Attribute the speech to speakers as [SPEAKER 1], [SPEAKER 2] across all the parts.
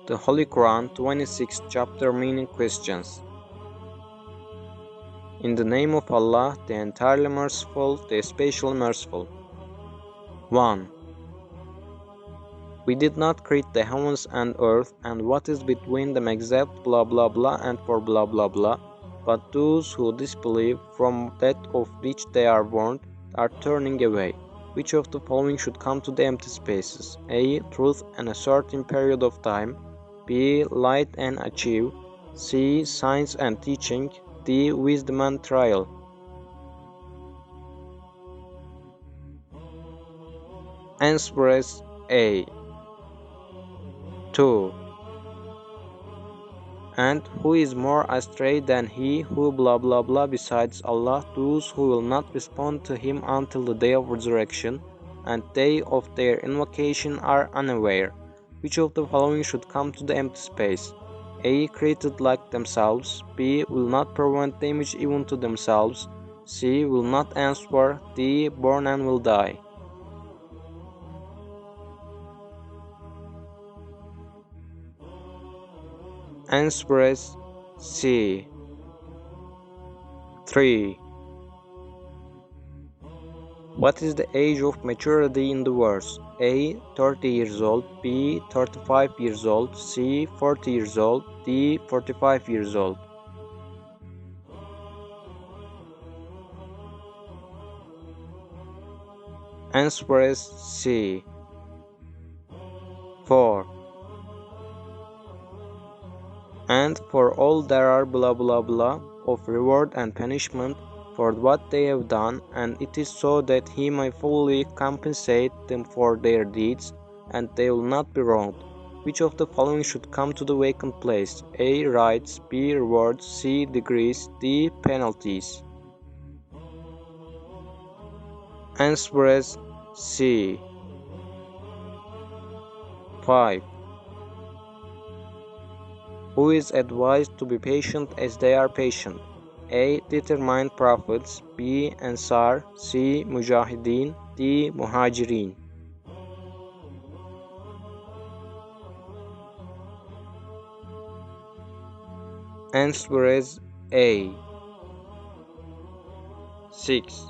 [SPEAKER 1] The Holy Quran, 26th chapter, meaning questions. In the name of Allah, the entirely merciful, the especially merciful. 1. We did not create the heavens and earth and what is between them except blah blah blah and for blah blah blah, but those who disbelieve from that of which they are warned are turning away. Which of the following should come to the empty spaces? A. Truth and a certain period of time. B. Light and achieve. C. Science and teaching. D. Wisdom and trial. Answer is A. 2. And who is more astray than he who blah blah blah besides Allah, those who will not respond to him until the day of resurrection, and they of their invocation are unaware. Which of the following should come to the empty space? A. Created like themselves. B. Will not prevent damage even to themselves. C. Will not answer. D. Born and will die. Answer is C. 3. What is the age of maturity in the verse? A. 30 years old. B. 35 years old. C. 40 years old. D. 45 years old. Answer is C. 4. And for all there are blah blah blah of reward and punishment for what they have done, and it is so that he may fully compensate them for their deeds, and they will not be wronged. Which of the following should come to the vacant place? A. Rights. B. Rewards. C. Degrees. D. Penalties. Answer is C. 5. Who is advised to be patient as they are patient? A. Determined prophets. B. Ansar. C. Mujahideen. D. Muhajirin. Answer is A. 6.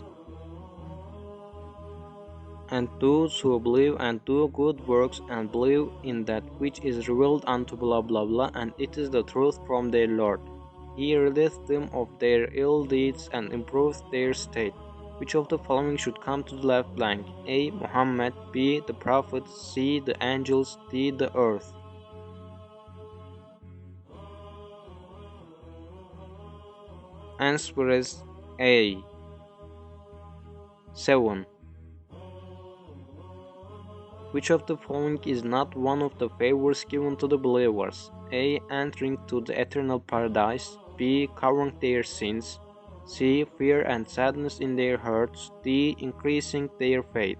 [SPEAKER 1] And those who believe and do good works and believe in that which is revealed unto blah blah blah, and it is the truth from their Lord. He rideth them of their ill deeds and improveth their state. Which of the following should come to the left blank? A. Muhammad. B. The Prophet. C. The angels. D. The earth. Answer is A. 7. Which of the following is not one of the favors given to the believers? A. Entering to the eternal paradise. B. Covering their sins. C. Fear and sadness in their hearts. D. Increasing their faith.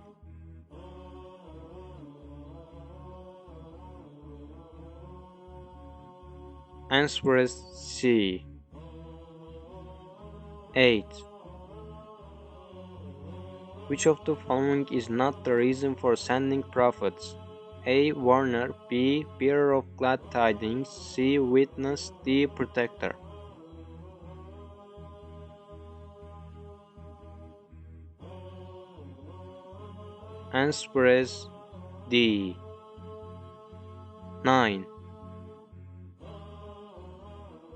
[SPEAKER 1] Answer is C. 8. Which of the following is not the reason for sending prophets? A. Warner. B. Bearer of glad tidings. C. Witness. D. Protector. Answer is D. 9.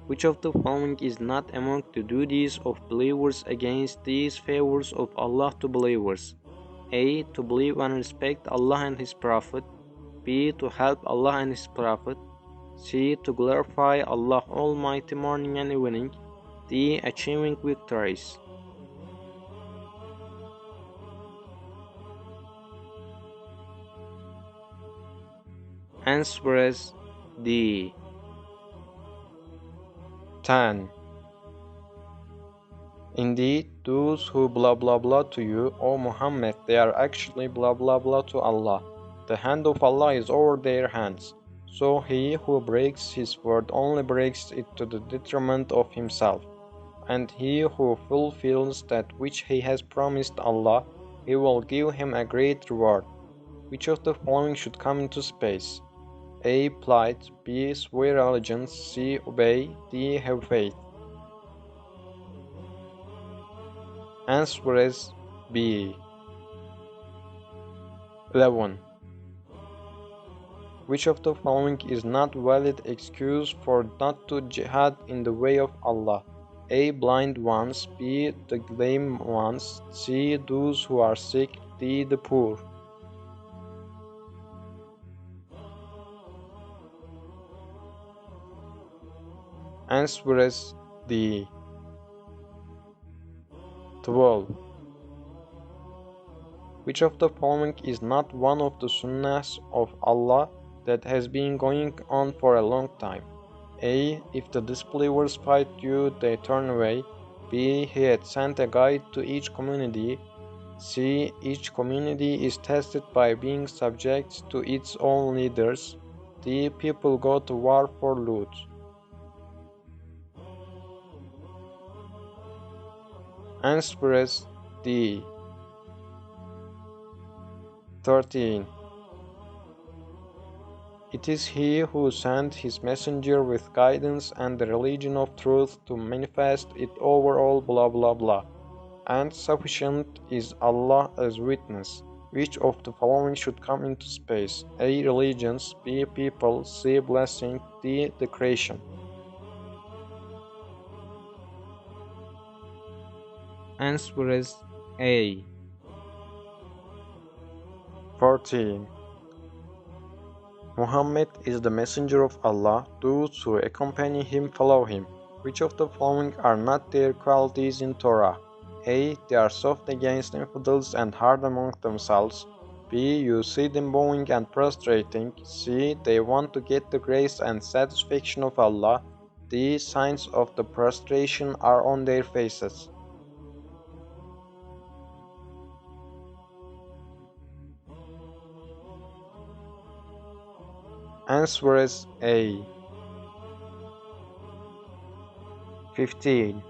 [SPEAKER 1] Which of the following is not among the duties of believers against these favors of Allah to believers? A. To believe and respect Allah and His Prophet. B. To help Allah and His Prophet. C. To glorify Allah Almighty morning and evening. D. Achieving victories. Answer is D. 10. Indeed, those who blah blah blah to you, O Muhammad, they are actually blah blah blah to Allah. The hand of Allah is over their hands. So he who breaks his word only breaks it to the detriment of himself. And he who fulfills that which he has promised Allah, He will give him a great reward. Which of the following should come into space? A. Plight, B. Swear allegiance, C. Obey, D. Have faith. Answer is B. 11. Which of the following is not valid excuse for not to jihad in the way of Allah? A. Blind ones, B. The lame ones, C. Those who are sick, D. The poor. Answer is D. 12. Which of the following is not one of the sunnahs of Allah that has been going on for a long time? A. If the disbelievers fight you, they turn away. B. He had sent a guide to each community. C. Each community is tested by being subject to its own leaders. D. People go to war for loot. Answer is D. 13. It is He who sent His messenger with guidance and the religion of truth to manifest it over all blah blah blah. And sufficient is Allah as witness. Which of the following should come into space? A. Religions, B. People, C. Blessing, D. The creation. Answer is A. 14. Muhammad is the messenger of Allah. Those who accompany him follow him. Which of the following are not their qualities in Torah? A. They are soft against infidels and hard among themselves. B. You see them bowing and prostrating. C. They want to get the grace and satisfaction of Allah. D. Signs of the prostration are on their faces. Answer is A. 15.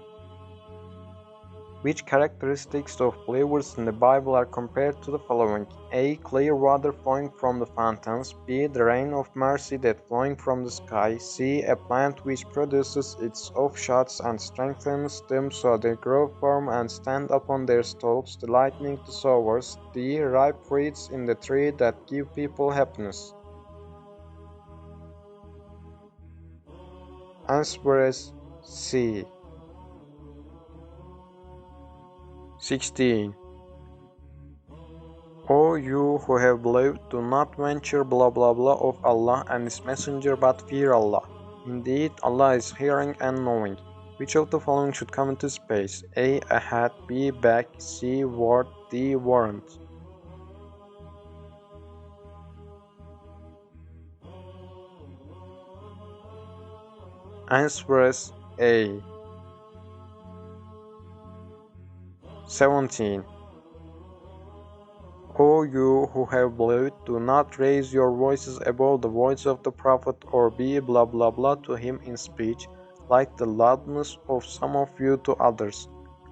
[SPEAKER 1] Which characteristics of believers in the Bible are compared to the following? A. Clear water flowing from the fountains. B. The rain of mercy that flowing from the sky. C. A plant which produces its offshoots and strengthens them so they grow firm and stand upon their stalks, delighting the sowers. D. Ripe fruits in the tree that give people happiness. Answer is C. 16. O you who have believed, do not venture blah blah blah of Allah and His Messenger, but fear Allah. Indeed, Allah is hearing and knowing. Which of the following should come into space? A. Ahead, B. Back, C. Word, D. Warrant. Answer is A. 17. O you who have believed, do not raise your voices above the voice of the Prophet or be blah blah blah to him in speech, like the loudness of some of you to others,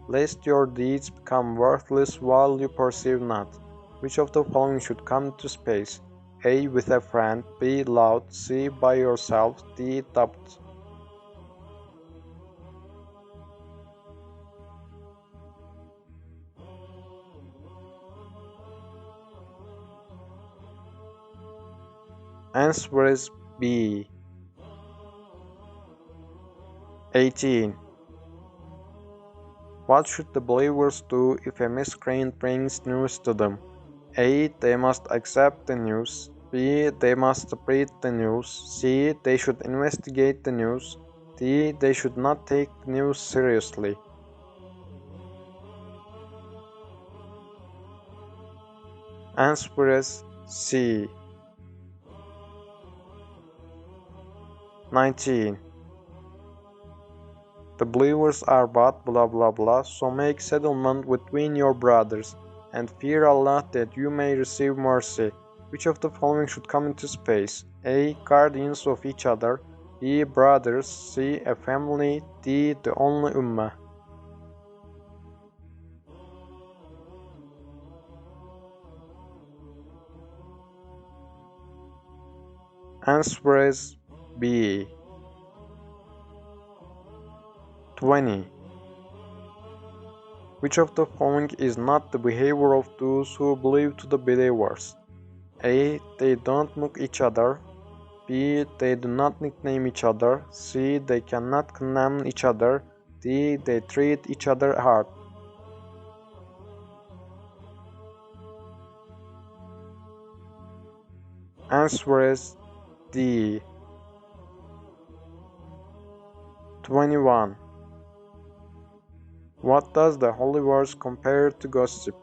[SPEAKER 1] lest your deeds become worthless while you perceive not. Which of the following should come to space? A. With a friend, B. Loud, C. By yourself, D. Doubt. Answer is B. 18. What should the believers do if a miscreant brings news to them? A. They must accept the news. B. They must spread the news. C. They should investigate the news. D. They should not take the news seriously. Answer is C. 19. The believers are but blah blah blah, so make settlement between your brothers, and fear Allah that you may receive mercy. Which of the following should come into space? A. Guardians of each other. B. Brothers. C. A family. D. The only ummah. Answer is B. 20. Which of the following is not the behavior of those who believe to the believers? A. They don't mock each other. B. They do not nickname each other. C. They cannot condemn each other. D. They treat each other hard. Answer is D. 21. What does the holy verse compare to gossip?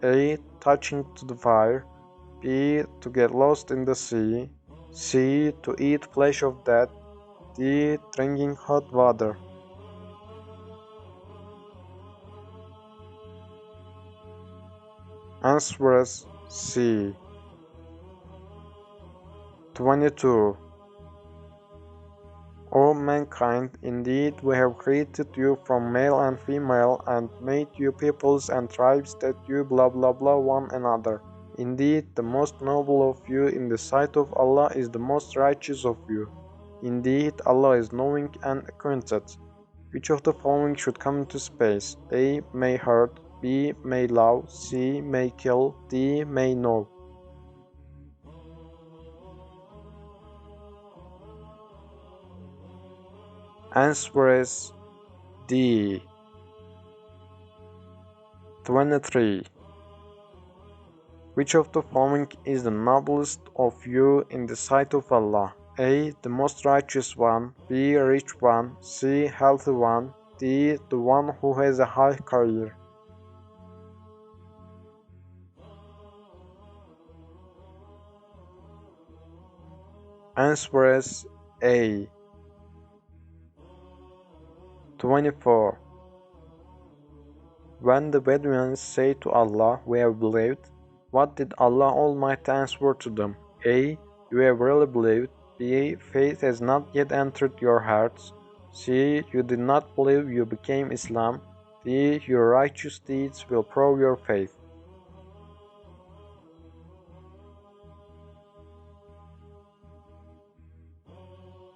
[SPEAKER 1] A. Touching to the fire. B. To get lost in the sea. C. To eat flesh of dead. D. Drinking hot water. Answer is C. 22. O mankind, indeed we have created you from male and female and made you peoples and tribes that you blah blah blah one another. Indeed, the most noble of you in the sight of Allah is the most righteous of you. Indeed, Allah is knowing and acquainted. Which of the following should come into space? A. May hurt. B. May love. C. May kill. D. May know. Answer is D. 23. Which of the following is the noblest of you in the sight of Allah? A. The most righteous one. B. Rich one. C. Healthy one. D. The one who has a high career. Answer is A. 24. When the Bedouins say to Allah, "We have believed," what did Allah Almighty answer to them? A. You have really believed. B. Faith has not yet entered your hearts. C. You did not believe, you became Islam. D. Your righteous deeds will prove your faith.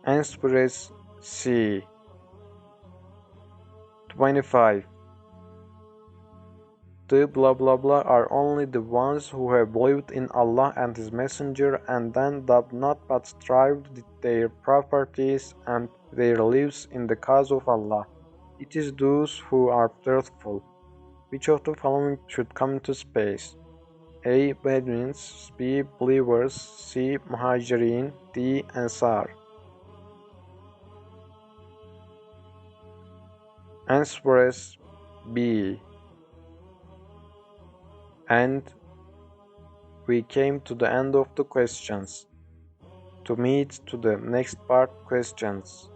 [SPEAKER 1] Answer is C. 25. The blah blah blah are only the ones who have believed in Allah and His Messenger and then do not but strive with their properties and their lives in the cause of Allah. It is those who are truthful. Which of the following should come into space? A. Bedouins. B. Believers. C. Muhajirin. D. Ansar. Answer is B. And we came to the end of the questions. To meet to the next part questions.